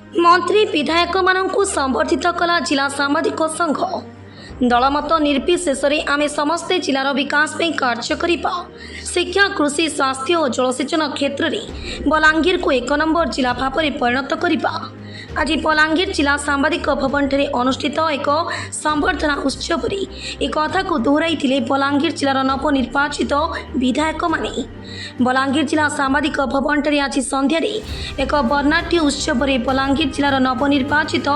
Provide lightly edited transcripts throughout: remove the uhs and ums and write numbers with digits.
मंत्री विधायक मानू संबर्धित कला जिला सांबादिक संघ दलमत निर्विशेष आमे समस्ते जिलार विकास में कार्य करिबा। शिक्षा कृषि स्वास्थ्य और जलसेचन क्षेत्र में बलांगीर को 1 नंबर जिला भाव में परिणत करिबा। आज बलांगीर जिला सांबादिक भवन ठारे अनुष्ठित एक संबर्धना उत्सव एक कथा को दोहराई बलांगीर जिलार नवनिर्वाचित विधायक माने। बलांगीर जिला सांबादिक भवन ठारे आज संध्यार एक बर्नाट्य उत्सव बलांगीर जिलार नवनिर्वाचित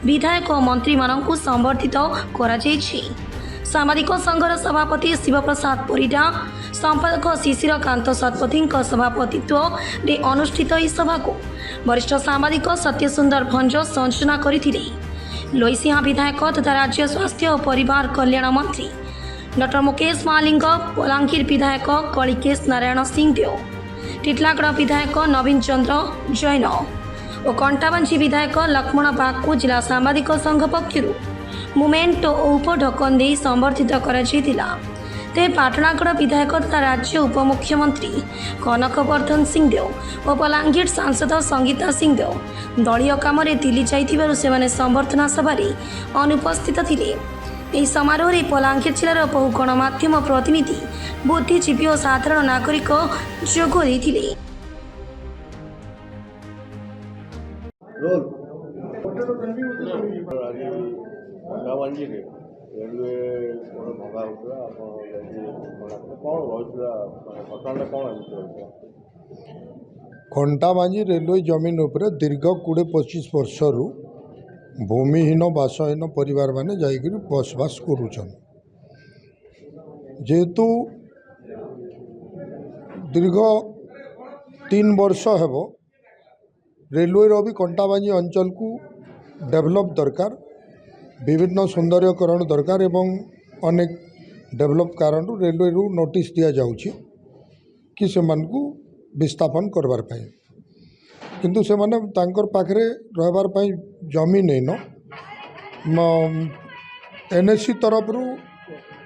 विधायक मंत्री मानू संबर्धित करा सांबादिक संघर सभापति शिवप्रसाद परिडा संपादक शिशिर कांत शतपथी सभापतित्व में अनुष्ठित इस सभा को वरिष्ठ सांबादिक सत्यसुंदर भंज संयोजना करथिले। लोईसिंहा विधायक तथा राज्य स्वास्थ्य और परिवार कल्याण मंत्री डॉ मुकेश महालिंग, बलांगीर विधायक कलिकेश नारायण सिंहदेव, टिटलागढ़ विधायक नवीन चंद्र जैन और कंटाबांझी विधायक लक्ष्मण बाग को जिला सांबादिक संघ पक्षर मुमेंट उपढकन दे संबर्धित कराଯାଇଥିଲା। तेज पाटणागढ़ विधायक तथा राज्य उपमुख्यमंत्री कनकवर्धन सिंहदेव और बलांगीर सांसद संगीता सिंहदेव दलीय काम दिल्ली जाइथिबारु सेमाने संबर्धना सभारे अनुपस्थित थिले। एही समारोह में बलांगीर जिलार बहु गणमाध्यम प्रतिनिधि, बुद्धिजीवी और साधारण नागरिक जोग देथिले। रेलवे भंगा होता कौन रही कंटाबांझी रेलवे जमीन उपर दीर्घ 20-25 वर्षरू भूमिहीन बासहीन परिवार माने जाइकरी बसवास करुछन। जेहेतु दीर्घ 3 वर्ष हेब रेलवे भी कंटाबांझी अंचल को डेवलप दरकार, विभिन्न सौंदर्यकरण दरकार एवं अनेक डेवलप कारण रेलवे रू नोटिस दिया जाउछि कि से मन को विस्थापन करबार पाई, किंतु से माने तांकर पाखरे रहबार पाई जमी नहीं न एनएससी तरफ रू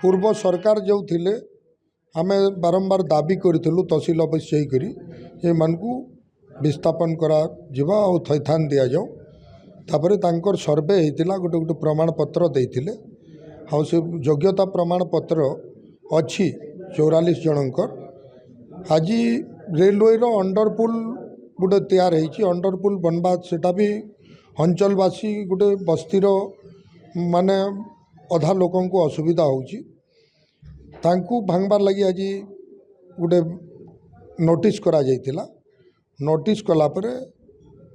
पूर्व सरकार जो थिले हमें बारंबार दाबी करिथिलु तहसील ऑफिस जाई करी ये मन को विस्थापन करा जिबा और थैथान दिया जाओ। तापरे तांकर सर्वे होता गोटे गोटे प्रमाण पत्र देते हाँ से योग्यता प्रमाण पत्र अच्छी 44 जनकर। आज रेलवे अंडरपुल गोटे तैयार होती अंडरपुल बनवा सेटा भी अंचलवासी गोटे बस्तीर माने अधा लोकों को असुविधा होची तांकु भांगबार लगी आज गोटे नोटिस करा जाइतिला। नोटिस कला परे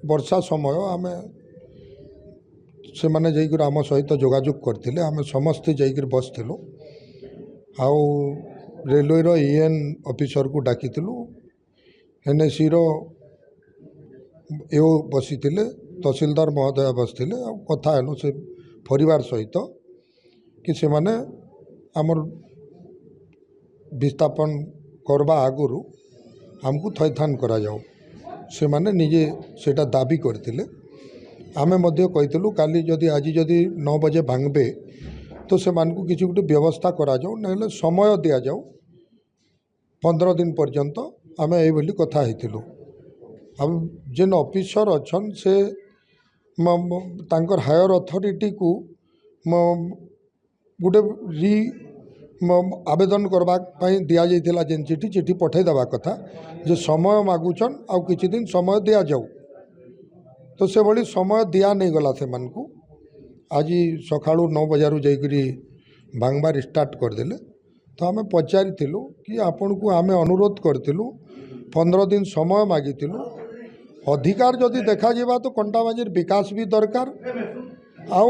वर्षा समय आमे से माने जाइकर आम सहित जोगाजोग करते आम समस्ते जाइकर बसलु आउ रेलवे रो ईएन ऑफिसर को डाकिलु एनएससी रो एओ बसी तहसीलदार महोदय बसते कथा हेलु से परिवार सहित कि से माने आमर विस्थापन करबा आगुरु हमको थैथान करा जाओ से माने निजे सेटा दाबी करते आमे मध्य कहीलु काली जदि आज जदि 9 बजे भांगबे तो से मान को किसी गोटे व्यवस्था करा जाओ ना समय दिया जाओ 15 दिन पर्यंत आमे एई भली कथा हेतिलु। अब जेन ऑफिसर अच्छन से तांकर हायर अथॉरिटी को गोटे री आवेदन करबा पई दिया जाइतिला जेन चिठी पठे देबा कथा जे समय मागुचन आ किछि दिन समय दिया जाओ तो से भली समय दिया नहीं गला से मन को आज सका 9 बजारू जाइकरी भांगबार स्टार्ट करदेले। तो आम पचारि कि आपण को आम अनुरोध करूँ 15 दिन समय मागिलु अधिकार जदि देखा जावा तो कंटाबांझी विकास भी दरकार आउ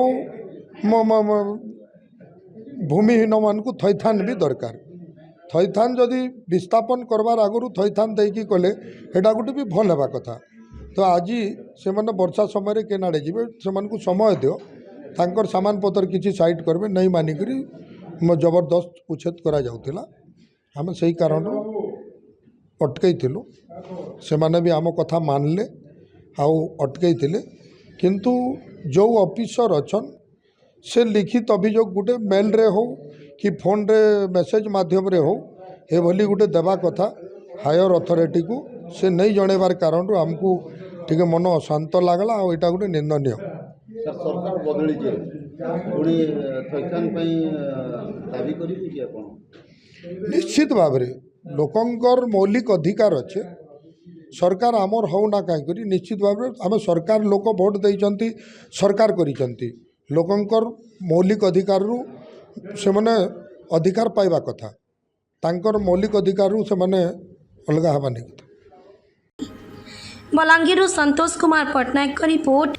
भूमिहीन मान को थैथान भी दरकार। थैथान जदि विस्थापन करवार आगु थैथान देकी कले एटा गोटे भी भल हेबा कथा। तो आज से माने वर्षा समय के नाड़े जी से को समय दियो तांकर सामान पत्र किसी साइड करबे नहीं मानिकरी जबरदस्त उच्छेद करा जाउतिला। आम से कारण अटकई थिलु से माने भी आम कथा मानले आउ अटकई थिले किंतु जो ऑफिसर अच्छन से लिखित अभियोग गोटे मेल रे हो कि फोन रे मेसेज माध्यम रे हो ए भली गोटे देवा कथा हायर अथॉरिटी को से नहीं जणेबार कारण आमको टिके मन अशांत लगला आ एटा गोटे निंदनीय। सर सरकार बदली जे पुणी थैथान दाबी करेंगे कि आप निश्चित भाव में लोकंकर मौलिक अधिकार अच्छे सरकार आमर हो ना कहीं निश्चित भाव में आम सरकार लोक भोट देइचंती सरकार करिचंती लोकंकर मौलिक अधिकार रु से माने अधिकार पाइबा कथा तांकर मौलिक अधिकार रु से माने अलगा हबानी कथा। बलांगीर संतोष कुमार पटनायक का रिपोर्ट